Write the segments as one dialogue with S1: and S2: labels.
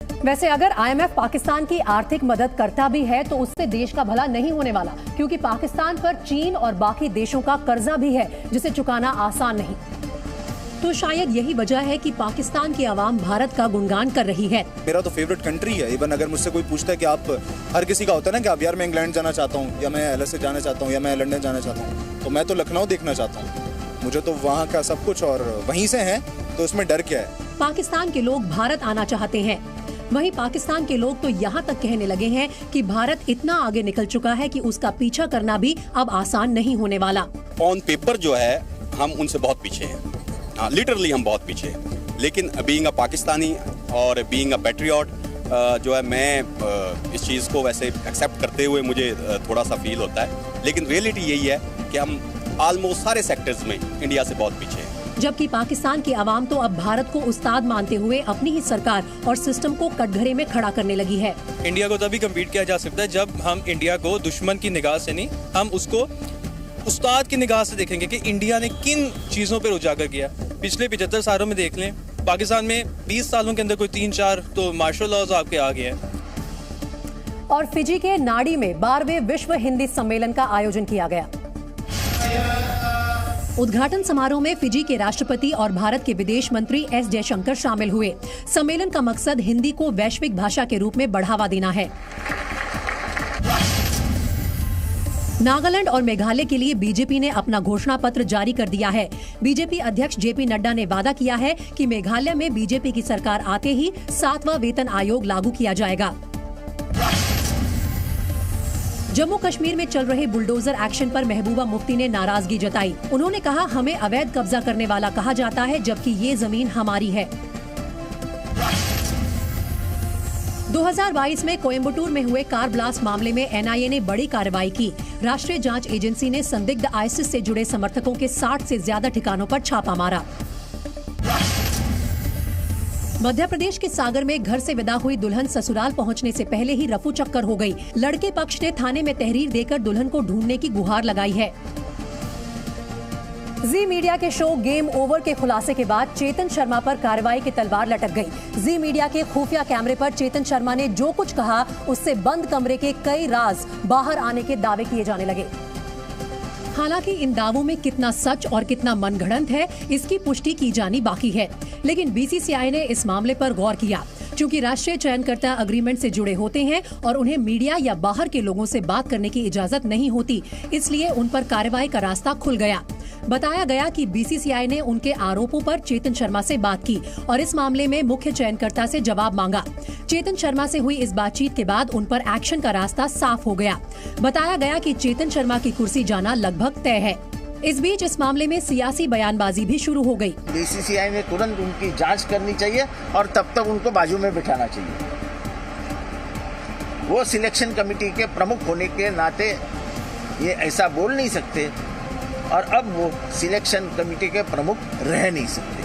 S1: वैसे अगर आईएमएफ पाकिस्तान की आर्थिक मदद करता भी है तो उससे देश का भला नहीं होने वाला, क्योंकि पाकिस्तान पर चीन और बाकी देशों का कर्जा भी है जिसे चुकाना आसान नहीं। तो शायद यही वजह है कि पाकिस्तान की आवाम भारत का गुणगान कर रही है।
S2: मेरा तो फेवरेट कंट्री है। इवन अगर मुझसे कोई पूछता है कि आप, हर किसी का होता है ना कि आप यार मैं इंग्लैंड जाना चाहता हूँ, या मैं LSE जाना चाहता हूँ, या मैं लंदन जाना चाहता हूँ, तो मैं तो लखनऊ देखना चाहता हूँ। मुझे तो वहाँ का सब कुछ और वहीं से है, तो उसमें डर क्या है।
S1: पाकिस्तान के लोग भारत आना चाहते हैं, वहीं पाकिस्तान के लोग तो यहाँ तक कहने लगे हैं कि भारत इतना आगे निकल चुका है कि उसका पीछा करना भी अब आसान नहीं होने वाला।
S3: ऑन पेपर जो है हम उनसे बहुत पीछे हैं, लिटरली हम बहुत पीछे हैं, लेकिन बीइंग अ पाकिस्तानी और बीइंग अ पैट्रियट जो है मैं इस चीज़ को वैसे एक्सेप्ट करते हुए मुझे थोड़ा सा फील होता है, लेकिन रियलिटी यही है कि हम ऑलमोस्ट सारे सेक्टर्स में इंडिया से बहुत पीछे हैं।
S1: जबकि पाकिस्तान की आवाम तो अब भारत को उस्ताद मानते हुए अपनी ही सरकार और सिस्टम को कटघरे में खड़ा करने लगी है।
S4: इंडिया को तभी कम्पीट किया जा सकता है जब हम इंडिया को दुश्मन की निगाह से नहीं, हम उसको उस्ताद की निगाह से देखेंगे कि इंडिया ने किन चीज़ों पर उजागर किया। पिछले 75 सालों में देख लें, पाकिस्तान में 20 सालों के अंदर कोई 3-4 तो मार्शल लॉज आपके आ गए हैं।
S1: और फिजी के नाडी में 12वें विश्व हिंदी सम्मेलन का आयोजन किया गया। उद्घाटन समारोह में फिजी के राष्ट्रपति और भारत के विदेश मंत्री एस जयशंकर शामिल हुए। सम्मेलन का मकसद हिंदी को वैश्विक भाषा के रूप में बढ़ावा देना है। नागालैंड और मेघालय के लिए बीजेपी ने अपना घोषणा पत्र जारी कर दिया है। बीजेपी अध्यक्ष जेपी नड्डा ने वादा किया है कि मेघालय में बीजेपी की सरकार आते ही 7वां वेतन आयोग लागू किया जाएगा। जम्मू कश्मीर में चल रहे बुलडोजर एक्शन पर महबूबा मुफ्ती ने नाराजगी जताई। उन्होंने कहा, हमें अवैध कब्जा करने वाला कहा जाता है, जबकि ये जमीन हमारी है। 2022 में कोयम्बटूर में हुए कार ब्लास्ट मामले में एनआईए ने बड़ी कार्रवाई की। राष्ट्रीय जांच एजेंसी ने संदिग्ध आईसिस से जुड़े समर्थकों के 60 से ज्यादा ठिकानों पर छापा मारा। मध्य प्रदेश के सागर में घर से विदा हुई दुल्हन ससुराल पहुंचने से पहले ही रफू चक्कर हो गई। लड़के पक्ष ने थाने में तहरीर देकर दुल्हन को ढूंढने की गुहार लगाई है। जी मीडिया के शो गेम ओवर के खुलासे के बाद चेतन शर्मा पर कार्रवाई की तलवार लटक गई। जी मीडिया के खुफिया कैमरे पर चेतन शर्मा ने जो कुछ कहा, उससे बंद कमरे के कई राज बाहर आने के दावे किए जाने लगे। हालांकि इन दावों में कितना सच और कितना मनगढ़ंत है, इसकी पुष्टि की जानी बाकी है। लेकिन बीसीसीआई ने इस मामले पर गौर किया। चूंकि राष्ट्रीय चयनकर्ता अग्रीमेंट से जुड़े होते हैं और उन्हें मीडिया या बाहर के लोगों से बात करने की इजाजत नहीं होती, इसलिए उन पर कार्रवाई का रास्ता खुल गया। बताया गया कि बीसीसीआई ने उनके आरोपों पर चेतन शर्मा से बात की और इस मामले में मुख्य चयनकर्ता से जवाब मांगा। चेतन शर्मा से हुई इस बातचीत के बाद उन पर एक्शन का रास्ता साफ हो गया। बताया गया कि चेतन शर्मा की कुर्सी जाना लगभग तय है। इस बीच इस मामले में सियासी बयानबाजी भी शुरू हो गई।
S5: बीसीसीआई ने तुरंत उनकी जांच करनी चाहिए और तब तक उनको बाजू में बिठाना चाहिए। वो सिलेक्शन कमेटी के प्रमुख होने के नाते ये ऐसा बोल नहीं सकते और अब वो सिलेक्शन कमेटी के प्रमुख रह नहीं सकते।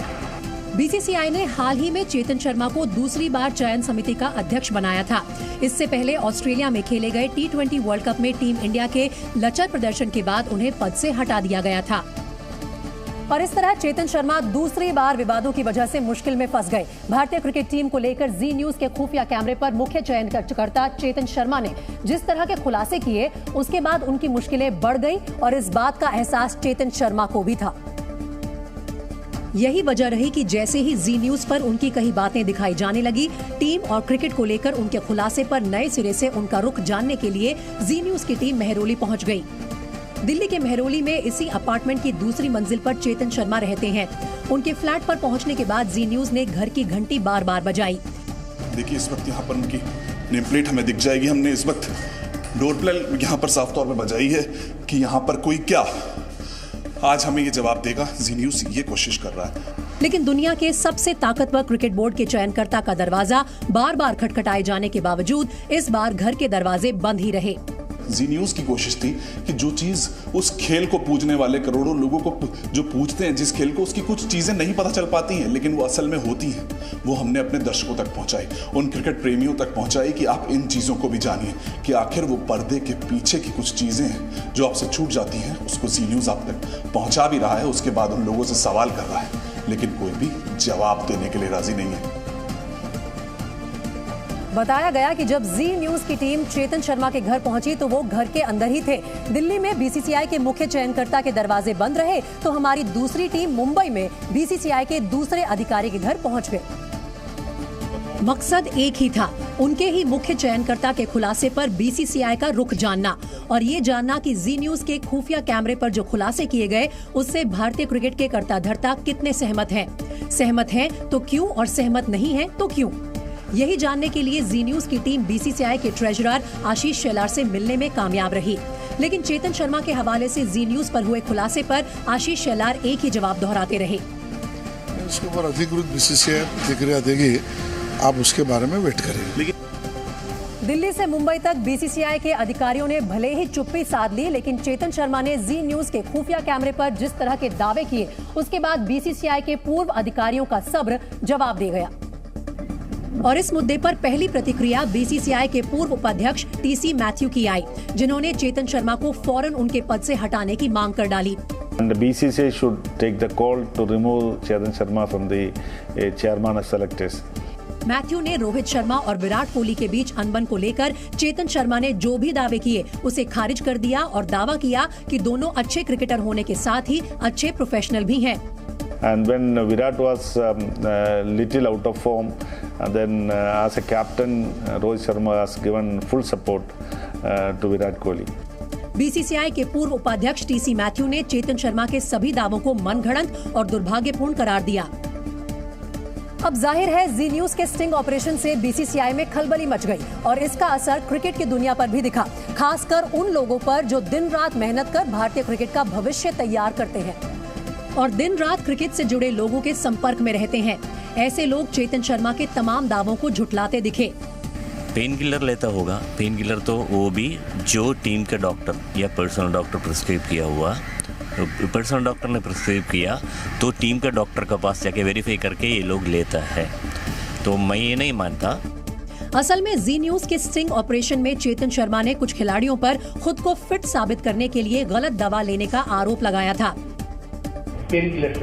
S1: बीसीसीआई ने हाल ही में चेतन शर्मा को दूसरी बार चयन समिति का अध्यक्ष बनाया था। इससे पहले ऑस्ट्रेलिया में खेले गए T20 वर्ल्ड कप में टीम इंडिया के लचर प्रदर्शन के बाद उन्हें पद से हटा दिया गया था। और इस तरह चेतन शर्मा दूसरी बार विवादों की वजह से मुश्किल में फंस गए। भारतीय क्रिकेट टीम को लेकर जी न्यूज के खुफिया कैमरे पर मुख्य चयनकर्ता चेतन शर्मा ने जिस तरह के खुलासे किए, उसके बाद उनकी मुश्किलें बढ़ गई और इस बात का एहसास चेतन शर्मा को भी था। यही वजह रही कि जैसे ही जी न्यूज पर उनकी कई बातें दिखाई जाने लगी, टीम और क्रिकेट को लेकर उनके खुलासे पर नए सिरे से उनका रुख जानने के लिए जी न्यूज की टीम मेहरौली पहुंच गई। दिल्ली के मेहरौली में इसी अपार्टमेंट की दूसरी मंजिल पर चेतन शर्मा रहते हैं। उनके फ्लैट पर पहुंचने के बाद जी न्यूज ने घर की घंटी बार बार बजाई।
S6: देखिए इस वक्त यहाँ पर उनकी नेम प्लेट हमें दिख जाएगी। हमने इस वक्त डोर बेल यहाँ पर साफ तौर पर बजाई है कि यहाँ पर कोई क्या आज हमें ये जवाब देगा। जी न्यूज ये कोशिश कर रहा है।
S1: लेकिन दुनिया के सबसे ताकतवर क्रिकेट बोर्ड के चयनकर्ता का दरवाजा बार बार खटखटाए जाने के बावजूद इस बार घर के दरवाजे बंद ही रहे।
S6: जी न्यूज की कोशिश थी कि जो चीज उस खेल को पूजने वाले करोड़ों लोगों को जो पूजते हैं जिस खेल को, उसकी कुछ चीजें नहीं पता चल पाती हैं लेकिन वो असल में होती हैं, वो हमने अपने दर्शकों तक पहुंचाई, उन क्रिकेट प्रेमियों तक पहुंचाई कि आप इन चीजों को भी जानिए कि आखिर वो पर्दे के पीछे की कुछ चीजें हैं जो आपसे छूट जाती हैं। उसको जी न्यूज आप तक पहुंचा भी रहा है। उसके बाद उन लोगों से सवाल कर रहा है लेकिन कोई भी जवाब देने के लिए राजी नहीं है।
S1: बताया गया कि जब जी न्यूज की टीम चेतन शर्मा के घर पहुंची तो वो घर के अंदर ही थे। दिल्ली में बीसीसीआई के मुख्य चयनकर्ता के दरवाजे बंद रहे तो हमारी दूसरी टीम मुंबई में बीसीसीआई के दूसरे अधिकारी के घर पहुंच गए। मकसद एक ही था, उनके ही मुख्य चयनकर्ता के खुलासे पर बीसीसीआई का रुख जानना और ये जानना कि जी न्यूज के खुफिया कैमरे पर जो खुलासे किए गए उससे भारतीय क्रिकेट के कर्ता धर्ता कितने सहमत हैं तो क्यों और सहमत नहीं हैं तो क्यों। यही जानने के लिए जी न्यूज की टीम बीसीसीआई के ट्रेजरर आशीष शेलार से मिलने में कामयाब रही, लेकिन चेतन शर्मा के हवाले से जी न्यूज पर हुए खुलासे पर आशीष शेलार एक ही जवाब दोहराते रहे।
S7: इसके ऊपर अधिकृत बीसीसीआई प्रतिक्रिया देगी, आप उसके बारे में वेट करें।
S1: दिल्ली से मुंबई तक बीसीसीआई के अधिकारियों ने भले ही चुप्पी साध ली, लेकिन चेतन शर्मा ने जी न्यूज के खुफिया कैमरे पर जिस तरह के दावे किए उसके बाद बीसीसीआई के पूर्व अधिकारियों का सब्र जवाब दे गया। और इस मुद्दे पर पहली प्रतिक्रिया बीसीसीआई के पूर्व उपाध्यक्ष टीसी मैथ्यू की आई, जिन्होंने चेतन शर्मा को फौरन उनके पद से हटाने की मांग कर डाली।
S8: And the BCCI should take the call to remove Chetan Sharma from the chairman of selectors.
S1: Matthew ने रोहित शर्मा और विराट कोहली के बीच अनबन को लेकर चेतन शर्मा ने जो भी दावे किए उसे खारिज कर दिया और दावा किया कि दोनों अच्छे क्रिकेटर होने के साथ ही अच्छे प्रोफेशनल भी हैं।
S8: And when Virat was little out of form, then as a captain, Rohit Sharma has given full support to Virat Kohli.
S1: BCCI के पूर्व उपाध्यक्ष टीसी मैथ्यू ने चेतन शर्मा के सभी दावों को मनगढ़ंत और दुर्भाग्यपूर्ण करार दिया। अब जाहिर है जी न्यूज के स्टिंग ऑपरेशन से बीसीसीआई में खलबली मच गई और इसका असर क्रिकेट की दुनिया पर भी दिखा, खासकर उन लोगों पर जो दिन रात मेहनत कर भारतीय क्रिकेट का भविष्य तैयार करते हैं और दिन रात क्रिकेट से जुड़े लोगों के संपर्क में रहते हैं। ऐसे लोग चेतन शर्मा के तमाम दावों को झुठलाते दिखे।
S9: पेन किलर लेता होगा, पेन किलर तो वो भी जो टीम के डॉक्टर या पर्सनल डॉक्टर प्रिस्क्राइब किया हुआ, पर्सनल डॉक्टर ने प्रिस्क्राइब किया तो टीम के डॉक्टर के पास जाके वेरीफाई करके ये लोग लेता है, तो मैं ये नहीं मानता।
S1: असल में जी न्यूज के स्टिंग ऑपरेशन में चेतन शर्मा ने कुछ खिलाड़ियों पर खुद को फिट साबित करने के लिए गलत दवा लेने का आरोप लगाया था।
S10: पेन किलर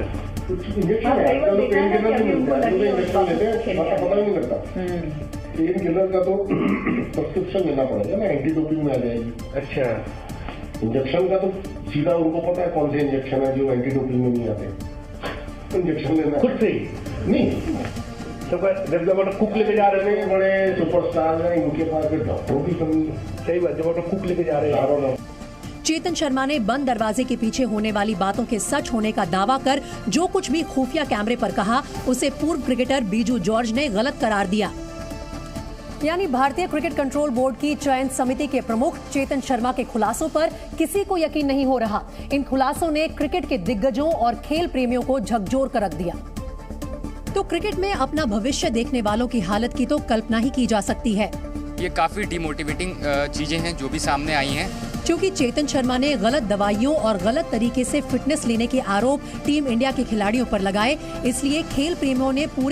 S10: कुछ इंजेक्शन है, पेन किलर नहीं मिलता है, इंजेक्शन लेते हैं, पता ही नहीं लगता। पेन किलर का तो सब्सक्रिप्शन लेना पड़ेगा ना, एंटी डोपिंग में आ जाएगी। अच्छा, इंजेक्शन का तो सीधा उनको पता है कौन से इंजेक्शन है जो एंटी डोपिंग में नहीं आते। इंजेक्शन लेना खुद से नहीं, तो जब कुक लेके जा रहे हैं बड़े सुपरस्टार हैं, इनके पास डॉक्टरों की कमी है। सही बात, जब कुक लेके जा रहे हैं।
S1: चेतन शर्मा ने बंद दरवाजे के पीछे होने वाली बातों के सच होने का दावा कर जो कुछ भी खुफिया कैमरे पर कहा उसे पूर्व क्रिकेटर बीजू जॉर्ज ने गलत करार दिया। यानी भारतीय क्रिकेट कंट्रोल बोर्ड की चयन समिति के प्रमुख चेतन शर्मा के खुलासों पर किसी को यकीन नहीं हो रहा। इन खुलासों ने क्रिकेट के दिग्गजों और खेल प्रेमियों को झकझोर कर रख दिया। तो क्रिकेट में अपना भविष्य देखने वालों की हालत की तो कल्पना ही की जा सकती है।
S11: ये काफी डिमोटिवेटिंग चीजें हैं जो भी सामने आई हैं।
S1: क्योंकि चेतन शर्मा ने गलत दवाइयों और गलत तरीके से फिटनेस लेने के आरोप टीम इंडिया के खिलाड़ियों पर लगाए, इसलिए खेल प्रेमियों ने पूरे